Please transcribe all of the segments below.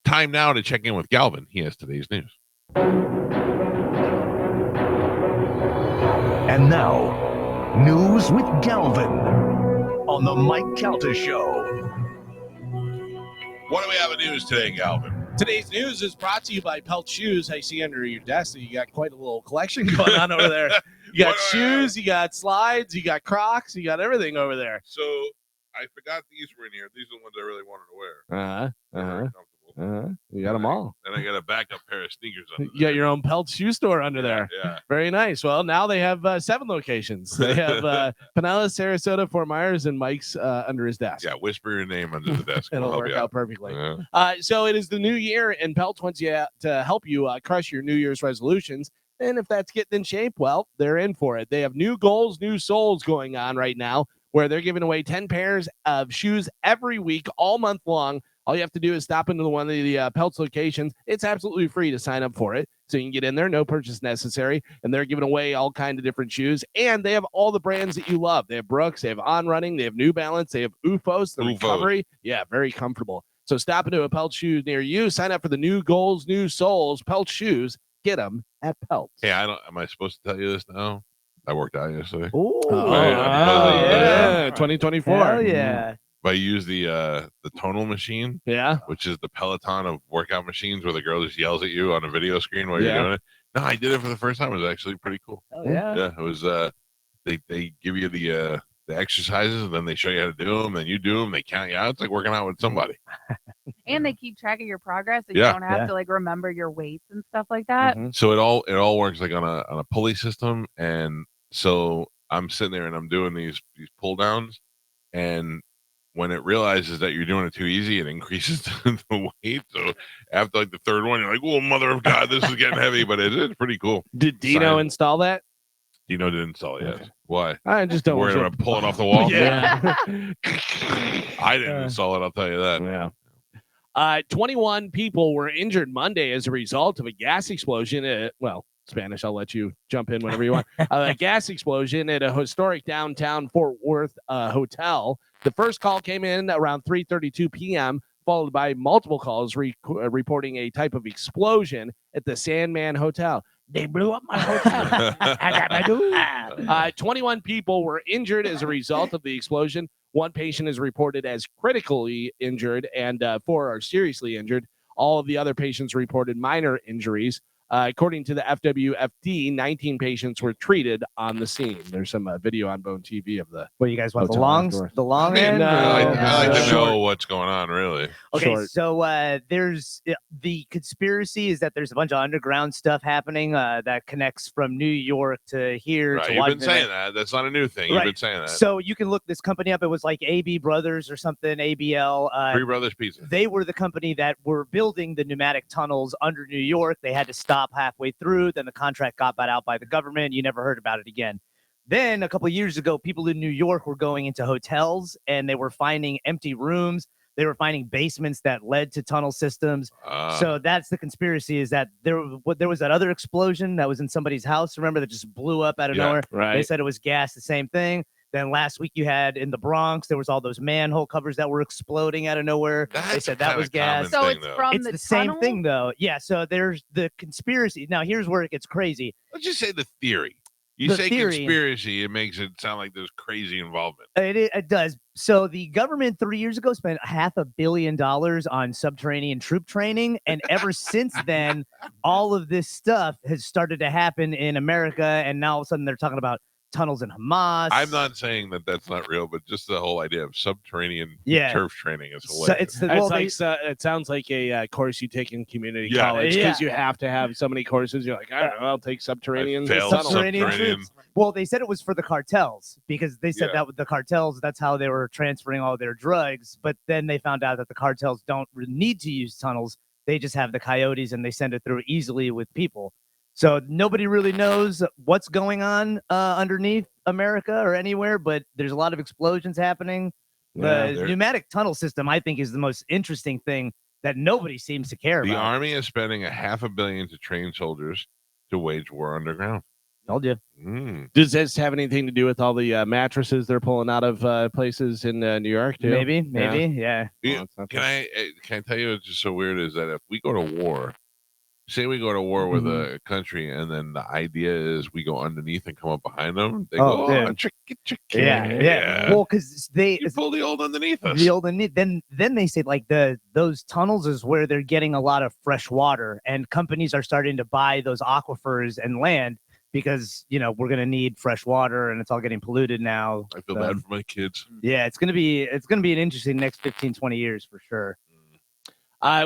Time now to check in with Galvin. He has today's news. And now, news with Galvin on the Mike Calta Show. What do we have in news today, Galvin? Today's news is brought to you by Pelt Shoes. I see under your desk that you got quite a little collection going on over there. You got shoes, you got slides, you got Crocs, you got everything over there. So I forgot these were in here. These are the ones I really wanted to wear. Very comfortable. You got them all. And I got a backup pair of sneakers under You got your own Pelt shoe store under there. Yeah. Very nice. Well, now they have 7 locations. They have Pinellas, Sarasota, Fort Myers, and Mike's under his desk. Yeah, whisper your name under the desk. It'll work out perfectly. Yeah. So it is the new year, and Pelt wants you to help you crush your New Year's resolutions. And if that's getting in shape, well, they're in for it. They have new goals, new souls going on right now, where they're giving away 10 pairs of shoes every week, all month long. All you have to do is stop into one of the Pelts locations. It's absolutely free to sign up for it. So you can get in there, no purchase necessary. And they're giving away all kinds of different shoes. And they have all the brands that you love. They have Brooks, they have On Running, they have New Balance, they have UFOS, the Recovery. Yeah, very comfortable. So stop into a Pelt shoe near you. Sign up for the new goals, new souls, Pelt shoes. Get them at Pelt. Hey, am I supposed to tell you this now? I worked out yesterday. Yeah, 2024. Hell yeah. But I use the tonal machine, which is the Peloton of workout machines where the girl just yells at you on a video screen while you're doing it. No, I did it for the first time. It was actually pretty cool. Oh, yeah. Yeah, it was. They give you the exercises, and then they show you how to do them. Then you do them. They count you out. It's like working out with somebody. And they keep track of your progress, so you don't have to like remember your weights and stuff like that. Mm-hmm. So it all works like on a pulley system, and so I'm sitting there and I'm doing these pull downs, and when it realizes that you're doing it too easy, it increases the weight. So after like the third one, you're like, "Oh, mother of God, this is getting heavy," but it's pretty cool. Did Dino install that? Dino didn't install it yet. Okay. Why? I just don't worry about pulling off the wall. Yeah. I didn't install it. I'll tell you that. Yeah. 21 people were injured Monday as a result of a gas explosion. Spanish, I'll let you jump in whenever you want. A gas explosion at a historic downtown Fort Worth hotel. The first call came in around 3:32 p.m., followed by multiple calls reporting a type of explosion at the Sandman Hotel. They blew up my hotel. 21 people were injured as a result of the explosion. One patient is reported as critically injured, and 4 are seriously injured. All of the other patients reported minor injuries. According to the FWFD, 19 patients were treated on the scene. There's some video on Bone TV of the. What, you guys want the long end? I like to know what's going on, really. Okay, so there's the conspiracy is that there's a bunch of underground stuff happening that connects from New York to here. Right, to you've Washington. been saying that. That's not a new thing. You've been saying that. So you can look this company up. It was like AB Brothers or something, ABL. Three Brothers Pizza. They were the company that were building the pneumatic tunnels under New York. They had to stop halfway through. Then the contract got bought out by the government. You never heard about it again. Then a couple of years ago, people in New York were going into hotels and they were finding empty rooms. They were finding basements that led to tunnel systems. So that's the conspiracy, is that there was that other explosion that was in somebody's house, remember, that just blew up out of nowhere. Right. They said it was gas, the same thing. Then last week you had in the Bronx, there was all those manhole covers that were exploding out of nowhere. They said that was gas. So it's from it's the tunnel? same thing, though. Yeah, so there's the conspiracy. Now, here's where it gets crazy. Let's just say the theory. You say conspiracy, it makes it sound like there's crazy involvement. It does. So the government 3 years ago spent $500 million on subterranean troop training. And ever since then, all of this stuff has started to happen in America. And now all of a sudden they're talking about tunnels in Hamas. I'm not saying that that's not real, but just the whole idea of subterranean turf training is hilarious. It sounds like a course you take in community college, because you have to have so many courses. You're like, I don't know, I'll take subterranean. Well, they said it was for the cartels, because they said that with the cartels, that's how they were transferring all their drugs. But then they found out that the cartels don't need to use tunnels. They just have the coyotes and they send it through easily with people. So nobody really knows what's going on underneath America or anywhere, but there's a lot of explosions happening. The pneumatic tunnel system, I think, is the most interesting thing that nobody seems to care about. The Army is spending $500 million to train soldiers to wage war underground. Told you. Does this have anything to do with all the mattresses they're pulling out of places in New York too? Maybe. Yeah, can I tell you what's just so weird is that if we go to war, say we go to war with a country, and then the idea is we go underneath and come up behind them, they go, tricky. Yeah. Well, because you pull the old underneath us. Then they say like those tunnels is where they're getting a lot of fresh water, and companies are starting to buy those aquifers and land because we're gonna need fresh water, and it's all getting polluted now. I feel bad for my kids. Yeah, it's gonna be an interesting next 15, 20 years for sure.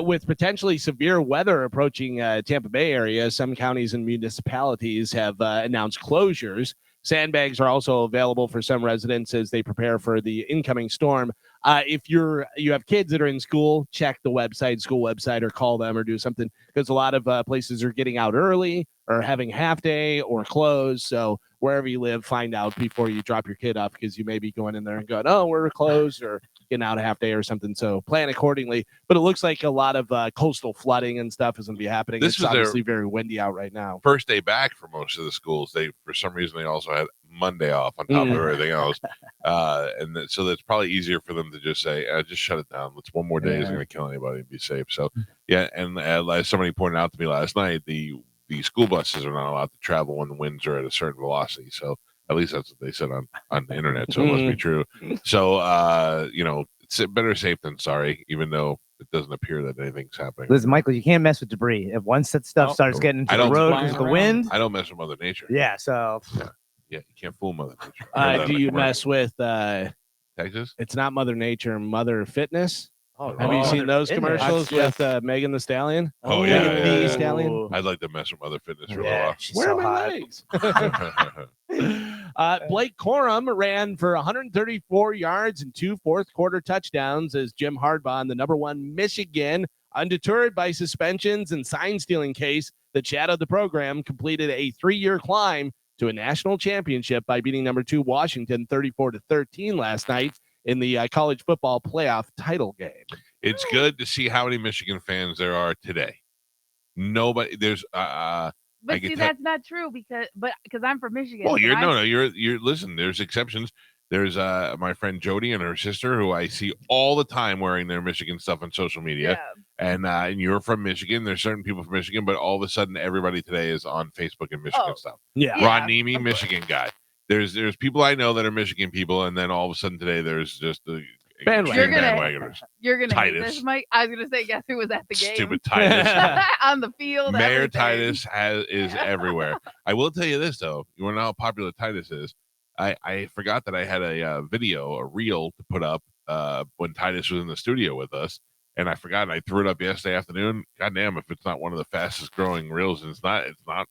With potentially severe weather approaching Tampa Bay area, some counties and municipalities have announced closures. Sandbags are also available for some residents as they prepare for the incoming storm. If you have kids that are in school, check the school website, or call them or do something, because a lot of places are getting out early or having half day or closed. So wherever you live, find out before you drop your kid off, because you may be going in there and going, oh, we're closed, or getting out a half day or something. So plan accordingly. But it looks like a lot of coastal flooding and stuff is going to be happening. It's obviously very windy out right now. First day back for most of the schools. For some reason, they also had Monday off on top of everything else. So that's probably easier for them to just say, just shut it down. It's one more day isn't going to kill anybody and be safe. So, yeah. And as somebody pointed out to me last night, the school buses are not allowed to travel when the winds are at a certain velocity. So at least that's what they said on the internet. So it must be true. So, it's better safe than sorry, even though it doesn't appear that anything's happening. Listen, Michael, you can't mess with debris. If once that stuff starts getting into the road because of the wind. I don't mess with Mother Nature. Yeah, so. Yeah, you can't fool Mother Nature. Do you mess with Texas? It's not Mother Nature, Mother Fitness. Oh, have you seen those commercials with Megan the Stallion? Oh, yeah. Megan the Stallion. I'd like to mess with Mother Fitness for a while. Where are my legs? Blake Corum ran for 134 yards and 2 fourth-quarter touchdowns as Jim Harbaugh, the #1 Michigan, undeterred by suspensions and sign-stealing case that shadowed the program, completed a 3-year climb to a national championship by beating #2 Washington 34-13 last night in the college football playoff title game. It's good to see how many Michigan fans there are today. Nobody, there's but see, that's not true because I'm from Michigan. Well, you're listen, there's exceptions. There's my friend Jody and her sister, who I see all the time wearing their Michigan stuff on social media. Yeah. And you're from Michigan. There's certain people from Michigan, but all of a sudden everybody today is on Facebook and Michigan stuff. Yeah. Ron Nemi, Michigan guy. There's people I know that are Michigan people, and then all of a sudden today there's just the bandwagoners. You're gonna hate this, Mike. I was gonna say, guess who was at the game? Stupid Titus on the field. Mayor Titus is everywhere. I will tell you this though. You want to know how popular Titus is? I forgot that I had a reel to put up when Titus was in the studio with us, and I forgot. And I threw it up yesterday afternoon. God damn, if it's not one of the fastest growing reels, and it's not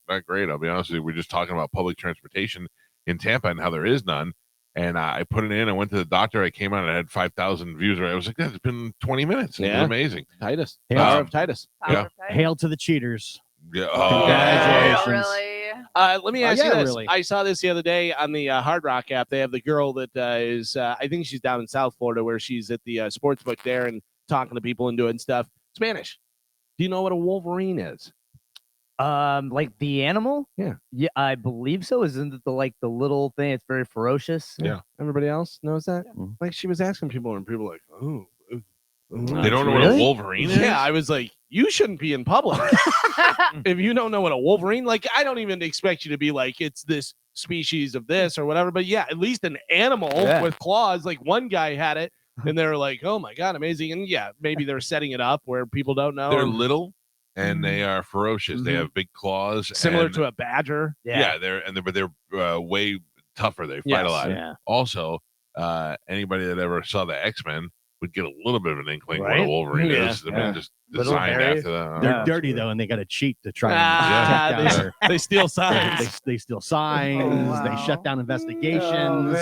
that great. I'll be honest with you. We're just talking about public transportation in Tampa and how there is none. And I put it in. I went to the doctor. I came out and I had 5,000 views. I was like, it's been 20 minutes. It's amazing. Titus. Power of Titus. Hail to the cheaters. Yeah. Congratulations. Really? Let me ask you this. Really. I saw this the other day on the Hard Rock app. They have the girl that is, I think she's down in South Florida, where she's at the sports book there and talking to people and doing stuff. Spanish. Do you know what a Wolverine is? Like the animal? Yeah, I believe so. Isn't it the little thing? It's very ferocious. Yeah. Everybody else knows that. Yeah. Like she was asking people, and people were like, oh. They don't know what a Wolverine is? Yeah, I was like, you shouldn't be in public if you don't know what a Wolverine. Like, I don't even expect you to be like, it's this species of this or whatever. But yeah, at least an animal with claws. Like one guy had it, and they're like, oh my god, amazing. And yeah, maybe they're setting it up where people don't know. They're little. And they are ferocious. They have big claws, similar to a badger. Yeah, they're way tougher. They fight a lot. Yeah. Also, anybody that ever saw the X-Men would get a little bit of an inkling what a Wolverine is. I mean, just designed after that. They're dirty though, and they got to cheat to try and they steal signs. They steal signs. They shut down investigations.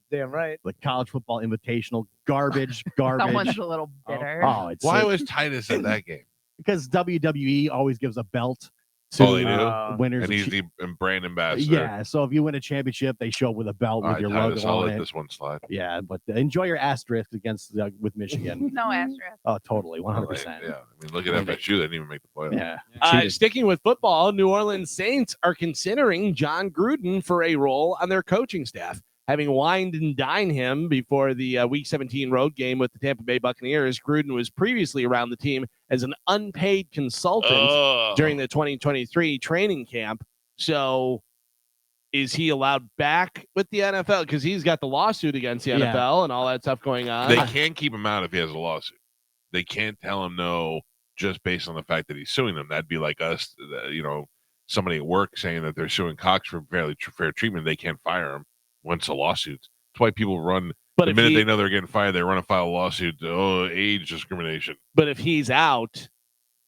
Damn right. The college football invitational garbage. Someone's a little bitter. Why was Titus at that game? Because WWE always gives a belt to Oh, they do? winners. And of he's chi- the brand ambassador. yeah. So if you win a championship, they show up with a belt All with right, your Titus, logo I'll on let it. this one slide. Yeah, but enjoy your asterisk against with Michigan. No asterisk. Oh, totally, 100%. Yeah, I mean, look at FSU. They didn't even make the playoffs. Yeah. Cheated. Sticking with football, New Orleans Saints are considering John Gruden for a role on their coaching staff. Having wined and dined him before the Week 17 road game with the Tampa Bay Buccaneers, Gruden was previously around the team as an unpaid consultant during the 2023 training camp. So is he allowed back with the NFL? Because he's got the lawsuit against the NFL and all that stuff going on. They can't keep him out if he has a lawsuit. They can't tell him no just based on the fact that he's suing them. That'd be like us, somebody at work saying that they're suing Cox for fair treatment. They can't fire him once a lawsuit. That's why people run. But The if minute he- they know they're getting fired, they run and file a lawsuit. Oh, age discrimination. But if he's out,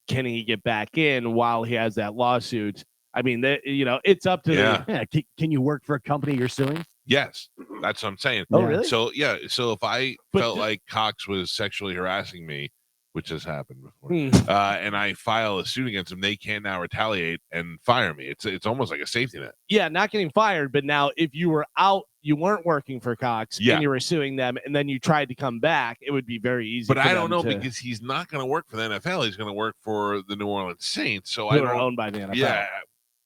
can he get back in while he has that lawsuit? I mean, it's up to Yeah. Yeah. Can you work for a company you're suing? Yes, that's what I'm saying. Oh, Yeah. really? So yeah, so if I But felt th- like Cox was sexually harassing me, which has happened before, Hmm. and I file a suit against him, they can now retaliate and fire me. It's almost like a safety net. Yeah, not getting fired. But now, if you were out, you weren't working for Cox, Yeah. and you were suing them, and then you tried to come back, it would be very easy. But for I don't them know to, because he's not going to work for the NFL. He's going to work for the New Orleans Saints. So who I are don't. owned by the NFL. Yeah,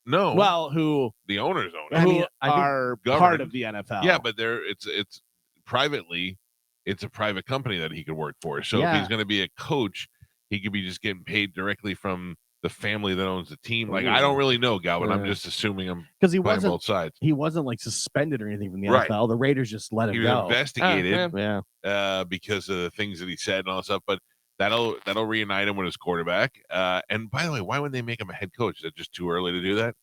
no. Well, who the owners own it. I mean, who I think are part governed. of the NFL. Yeah, but it's privately, it's a private company that he could work for. So if Yeah. he's going to be a coach, he could be just getting paid directly from the family that owns the team. Like I don't really know, Galvin. I'm Yeah. just assuming I'm because he playing wasn't both sides. he wasn't like suspended or anything from the Right. NFL. The Raiders just let He him was go. investigated Yeah. because of the things that he said and all that stuff, but that'll reunite him with his quarterback. And by the way, why wouldn't they make him a head coach? Is it just too early to do that?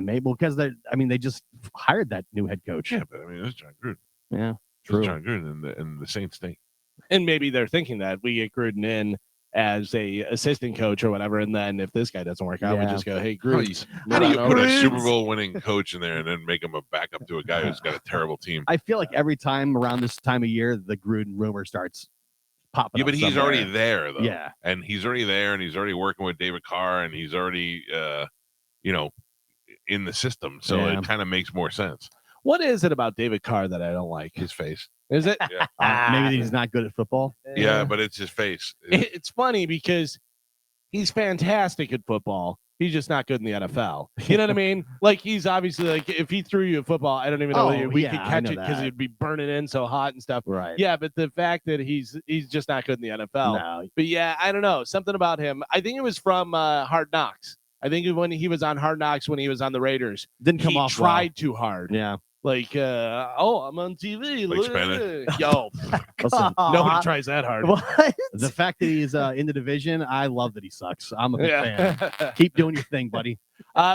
Maybe because they just hired that new head coach. Yeah, but I mean, it's John Gruden. Yeah, It's true. John Gruden and the Saints stink. And maybe they're thinking that we get Gruden in as a assistant coach or whatever, and then if this guy doesn't work out, we Yeah. just go, hey, How Gruden. do you put a Gruden. Super Bowl winning coach in there and then make him a backup to a guy who's got a terrible team? I feel like every time around this time of year, the Gruden rumor starts popping. Yeah, up but he's somewhere. already there though. Yeah, And he's already there, and he's already working with David Carr, and he's already, in the system. So Yeah. it kind of makes more sense. What is it about David Carr that I don't like? His face. Is it? maybe he's not good at football. Yeah, but it's his face. It's funny because he's fantastic at football. He's just not good in the NFL. You know what I mean? Like he's obviously like if he threw you a football, I don't even know Oh, whether we yeah, could I catch know it because that. it'd be burning in so hot and stuff. Right. Yeah, but the fact that he's just not good in the NFL. No. But yeah, I don't know. Something about him. I think it was from Hard Knocks. I think when he was on Hard Knocks when he was on the Raiders, Didn't come he off tried too hard. Well. Yeah. Like, I'm on TV. Like Spanish. Yo, Listen, nobody tries that hard. What? the fact that he's in the division, I love that he sucks. I'm a big fan. Yeah. Keep doing your thing, buddy.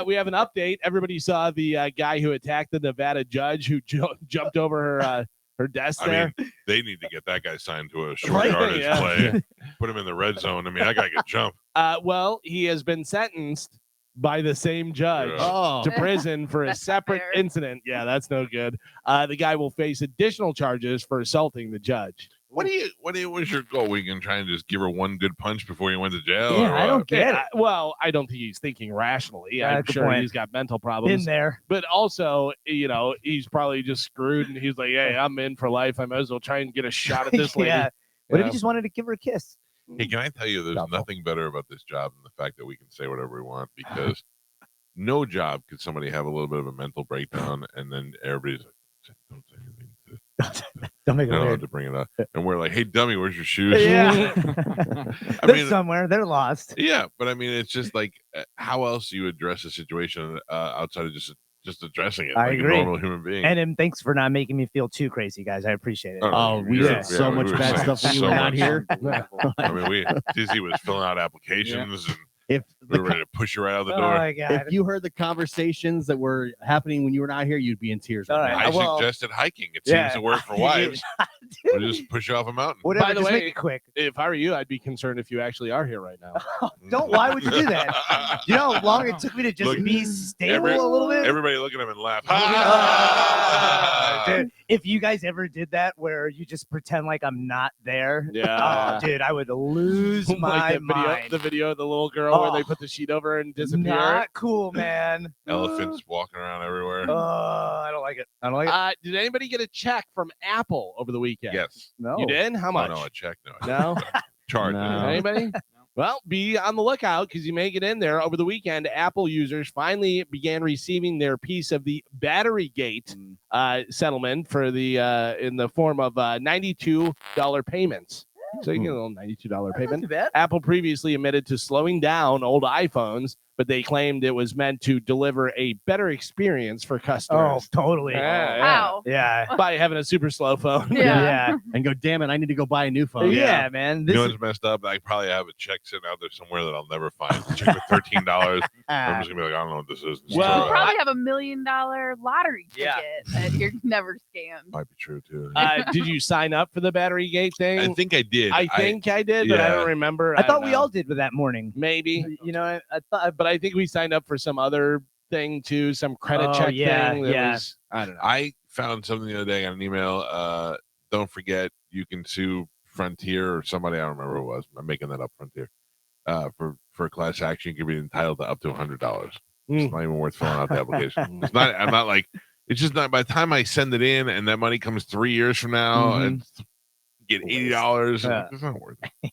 We have an update. Everybody saw the guy who attacked the Nevada judge who jumped over her desk there. I mean, they need to get that guy signed to a short Right, yardage yeah. play. Put him in the red zone. I mean, that guy could jump. Well, he has been sentenced by the same judge Oh, to prison for a That's separate fair. incident. Yeah, that's no good. The guy will face additional charges for assaulting the judge. What was your goal? Were you gonna try and just give her one good punch before you went to jail? Yeah, or I don't what? get it. Well, I don't think he's thinking rationally. Yeah, I'm good sure point. he's got mental Been problems. there. But also, he's probably just screwed and he's like, hey, I'm in for life. I might as well try and get a shot at this lady. Yeah. What if Yeah. he just wanted to give her a kiss? Hey, can I tell you, there's Doubtful. nothing better about this job than the fact that we can say whatever we want because no job could somebody have a little bit of a mental breakdown and then everybody's like, don't say anything. Don't make it I don't have weird. to bring it up. And we're like, hey, dummy, where's your shoes? Yeah. I They're mean, somewhere. They're lost. yeah, but I mean, it's just like, how else do you address a situation outside of just addressing it I like agree. a normal human being? And thanks for not making me feel too crazy, guys. I appreciate it. Oh, we Yeah, said so we much were bad saying stuff when you so were not much. here. I mean, Dizzy was filling out applications and If we the were ready to push you right out the Oh door. my god. if you heard the conversations that were happening when you were not here, you'd be in tears. All Right right. now. I well- suggested hiking. It Yeah. seems to work for wives. Or just push you off a mountain. Whatever. By the just way, make it quick. If I were you, I'd be concerned if you actually are here right now. Don't. Why would you do that? You know how long it took me to just Look, be stable a little bit. Everybody look at him and laugh. Dude, if you guys ever did that, where you just pretend like I'm not there, Yeah. oh, dude, I would lose my Like mind. the video of the little girl where they Oh. put the sheet over and disappear. Not cool, man. Elephants walking around everywhere. I don't like it. I don't like it. Did anybody get a check from Apple over the weekend? Yes. No. You did? How Oh, much? no, a check. No. No? Chart. No. Anybody? Well, be on the lookout because you may get in there. Over the weekend, Apple users finally began receiving their piece of the Battery Gate settlement for the in the form of $92 payments. So you get a little $92 payment. Not too bad. Apple previously admitted to slowing down old iPhones, but they claimed it was meant to deliver a better experience for Oh, customers. totally. Yeah, Wow. Yeah. By having a super slow phone. Yeah. And go, damn it, I need to go buy a new phone. Yeah, man. You This know is, what's messed up? I probably have a check sitting out there somewhere that I'll never find. A check for $13. I'm just gonna be like, I don't know what this is. Well, You So, probably have $1 million lottery ticket Yeah. that you're never scammed. might be true too. Did you sign up for the Battery Gate thing? I think I did. I think I did, but I yeah. don't remember. I thought don't we know. all did with that morning. Maybe, You know, I thought. but I think we signed up for some other thing too, some credit Oh, check yeah, thing. That yeah. was, I don't know. I found something the other day on an email. Don't forget, you can sue Frontier or somebody. I don't remember who it was. I'm making that up. Frontier. For a class action, you can be entitled to up to $100. It's not even worth filling out the application. It's not. I'm not like. It's just not. By the time I send it in, and that money comes 3 years from now, and get $80. Yeah. It's not worth it.